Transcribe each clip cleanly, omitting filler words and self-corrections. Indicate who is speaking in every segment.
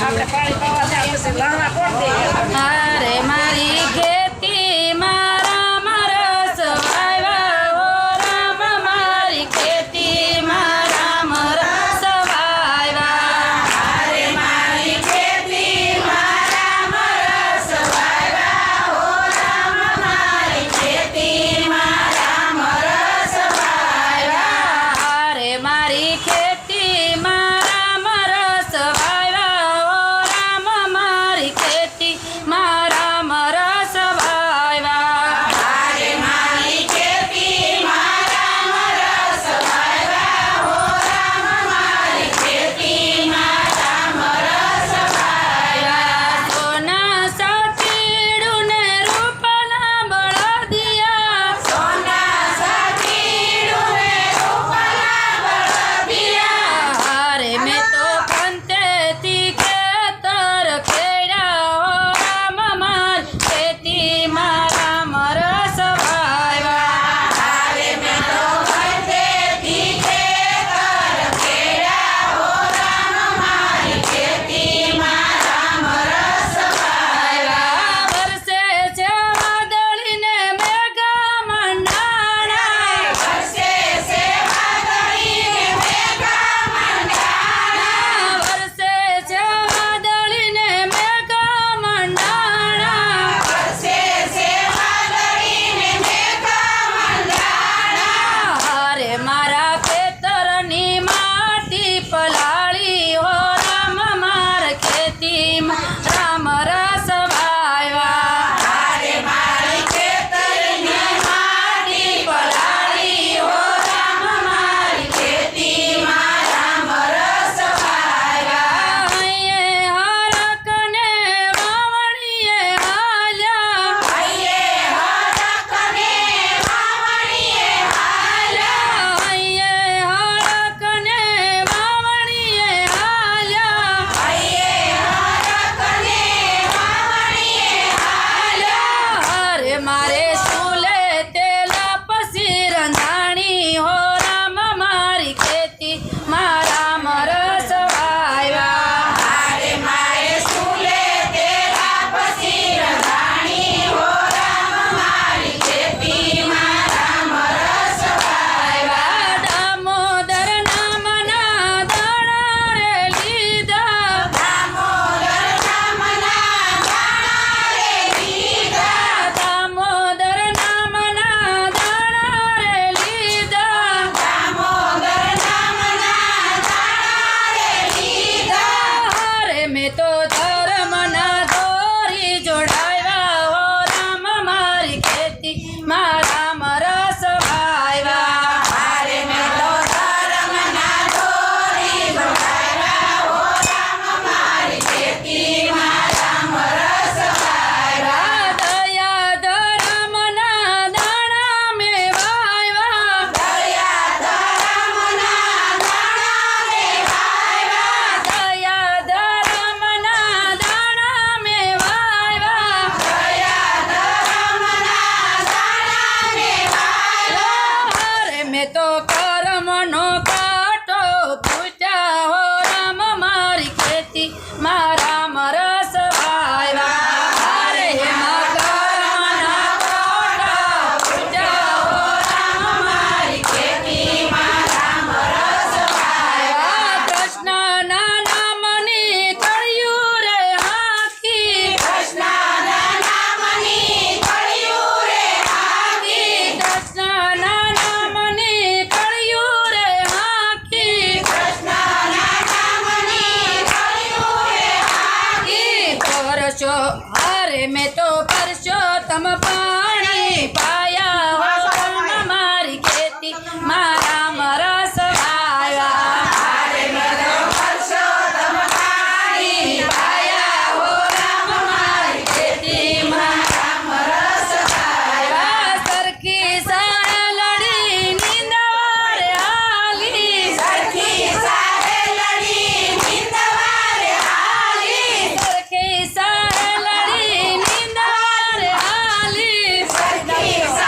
Speaker 1: આપણે પાણી પાવા જાય પછી લાવા કોણ દે
Speaker 2: હારે મારી ખેતી મારા મરસ વાવ્યા ઓ રામ મારી ખેતી મારા મરસ વાવ્યા
Speaker 1: હારે મારી ખેતી મારા મરસ વાવ્યા ઓ રામ મારી ખેતી મારા મરસ વાવ્યા
Speaker 2: હારે મારી ખેતી મારા મરસ વાવ્યા ઓ રામ મારી ખેતી મારા મરસ વાવ્યા
Speaker 1: હારે મારી ખેતી મારા મરસ વાવ્યા ઓ રામ મારી ખેતી મારા મરસ વાવ્યા
Speaker 2: સોના સાતીડું ને રૂપાના બળદિયા
Speaker 1: સોના સાતીડું ને રૂપાના બળદિયા
Speaker 2: હારે મેં તો પંતેથી ખેતર ખેડ્યા ઓ રામ મારી ખેતી મારા મરસ વાવ્યા
Speaker 1: હારે મેં તો ભરતેથી ખેતર ખેડ્યા ઓ રામ મારી ખેતી મારા મરસ વાવ્યા
Speaker 2: વર્ષે છે વાદળીને મેઘા મંડાણા
Speaker 1: વર્ષે સેવા કરીને મેઘા મંડાણા
Speaker 2: વર્ષે છે વાદળીને મેઘા મંડાણા
Speaker 1: વર્ષે સેવા કરીને મેઘા મંડાણા
Speaker 2: હારે મારા ખેતરની માટી પલાળી હો રામ માર ખેતીમાં રામ રસ વાવ્યા
Speaker 1: હારે મારી ખેતરની માટી પલાળી હો રામ મારી ખેતી મારા મરસ વાવ્યા
Speaker 2: હૈયે હરકને વાવણીએ હાલ્યા
Speaker 1: હૈયે હરકને વાવણીએ હાલ્યા
Speaker 2: હૈયે હરકને વાવણીએ હાલ્યા
Speaker 1: હૈયે હરકને વાવણીએ હાલ્યા
Speaker 2: હારે મારે ચૂલે તેલ પછી રંધાણી હો રામ મારી ખેતી મારા મરસ વાવ્યા
Speaker 1: હારે મારે સુલે તેરા પછી રંધાણી હો રામ મારી ખેતી મારા મરસ વાવ્યા
Speaker 2: દામોદર નામના દાણા રે લીધા
Speaker 1: દામોદર નામના દાણા રે લીધા
Speaker 2: દામોદર નામના દાણા રે લીધા
Speaker 1: દામોદર નામના દાણા રે લીધા
Speaker 2: હારે મેં તો ધર્મના દોરી જોડાવ્યા હો રામ મારી ખેતી મારા મરસ વાવ્યા
Speaker 1: હારે મેં તો ધર્મના દોરી જોડાવ્યા હો રામ મારી ખેતી મારા મરસ વાવ્યા
Speaker 2: દયા ધર્મના દાણા મેં વાવ્યા
Speaker 1: દયા ધર્મના દાણા રે વાવ્યા
Speaker 2: દયા ધર્મના દાણા મેં વાવ્યા
Speaker 1: દયા ધર્મના દાણા રે વાવ્યા
Speaker 2: હારે મેં તો કર્મનો કાંટો પૂછ્યા હો રામ મારી ખેતી મારા મરસ વાવ્યા હારે એમાં કર્મના કાંટા પૂછ્યા હો રામ મારી
Speaker 1: ખેતી મારા મરસ વાવ્યા
Speaker 2: કૃષ્ણના નામની કળિયું રે હાકી
Speaker 1: કૃષ્ણના નામની કળિયું રે હાકી
Speaker 2: કૃષ્ણના નામની કળિયું રે હાકી
Speaker 1: કૃષ્ણના નામની કળિયું રે હાકી
Speaker 2: પરશો હારે મેં તો પરસોત્તમ પાણી પાયા હો રામ મારી ખેતી મારા મરસ વાવ્યા
Speaker 1: હારે મેં તો પરસોત્તમ પાણી પાયા હો રામ મારી ખેતી મારા મરસ વાવ્યા
Speaker 2: સરખી સાળડી નીંદવારે હાલી
Speaker 1: સરખી સાહેલડી નિંદવારે હાલી
Speaker 2: સરખી સાળડી નીંદવારે હાલી
Speaker 1: સરખી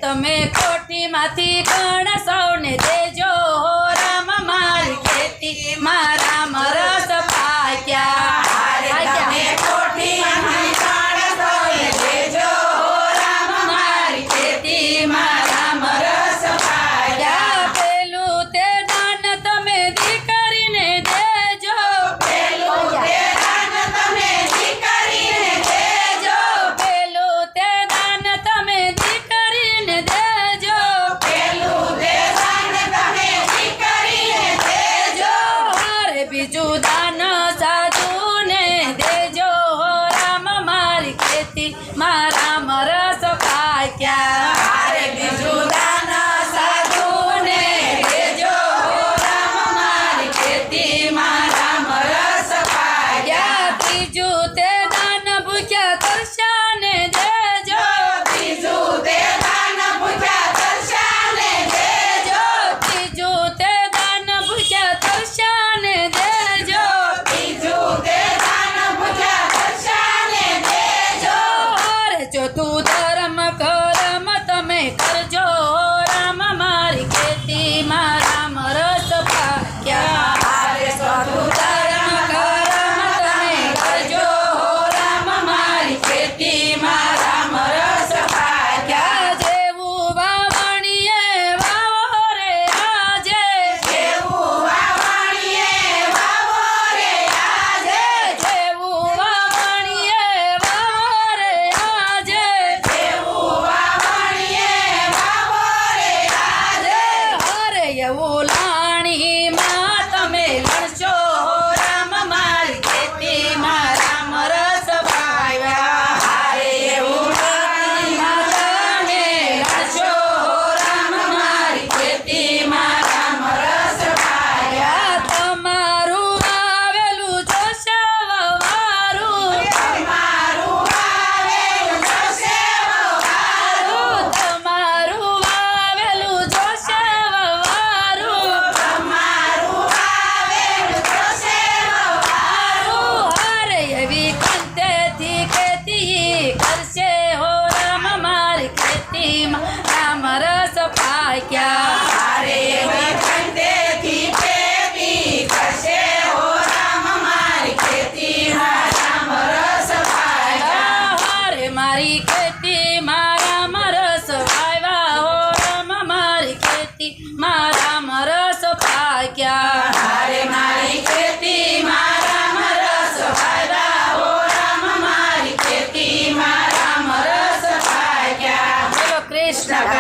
Speaker 2: તમે કોઠીમાંથી કણ સૌને દેજો રામ મારી ખેતી મારા મરસ પાક્યા
Speaker 1: તમે કોઠીમાંથી કણ સૌને દેજો રામ મારી ખેતી મારા મરસ પાક્યા
Speaker 2: પેલું તે દાન તમે દીકરીને દેજો
Speaker 1: પેલું તે દાન તમે દીકરીને દેજો
Speaker 2: પેલું તે દાન તમે દીકરીને દેજો
Speaker 1: પેલું તે દાન તમે દીકરીને દેજો
Speaker 2: અરે બીજું દાન સાધુને દેજો રામ મારી ખેતી મારા મરસ પાક્યા
Speaker 1: અરે બીજું દાન સાધુને દેજો રામ મારી ખેતી મારા મરસ પાક્યા
Speaker 2: ત્રીજું તે દાન ભૂખ્યા તરસ્યાને દેજો
Speaker 1: બીજું તે દાન પૂજા દર્શાને દેજો
Speaker 2: ત્રીજું તે દાન ભૂખ્યા તરસ્યાને દેજો
Speaker 1: બીજું તે દાન પૂજા દર્શાને દેજો
Speaker 2: અરે ચોથું ધર્મ કરમ તમે કરજો રામ મારી ખેતી મારા મરસ પાક્યા
Speaker 1: અરે સદુ ધર્મ કરમ તમે કરજો રામ મારી ખેતી મારા મરસ પાક્યા
Speaker 2: જેવું વાવણીએ વાવો રે આજે
Speaker 1: જેવું વાવણીએ વાવો રે આજે
Speaker 2: જેવું વાવણીએ વાવો રે આજે
Speaker 1: જેવું વાવણીએ વાવો રે આજે
Speaker 2: અરે એવું લાણીમાં તમે લણશો રામ મારી ખેતી મારા મરસ પાવ્યા
Speaker 1: હારે એવું લાણીમાં તમે લણશો રામ મારી ખેતી મારા મરસ પાયા
Speaker 2: તમારું આવેલું જોશે વવારું
Speaker 1: તમારું આવેલું જોશે વવારું
Speaker 2: તમારું આવેલું જોશે વવારું
Speaker 1: તમારું આવેલું જોશે વવારું
Speaker 2: અરે એવી કંતેથી ખેતી કરશે હો રામ મારી ખેતીમાં રામ રસ પાક્યા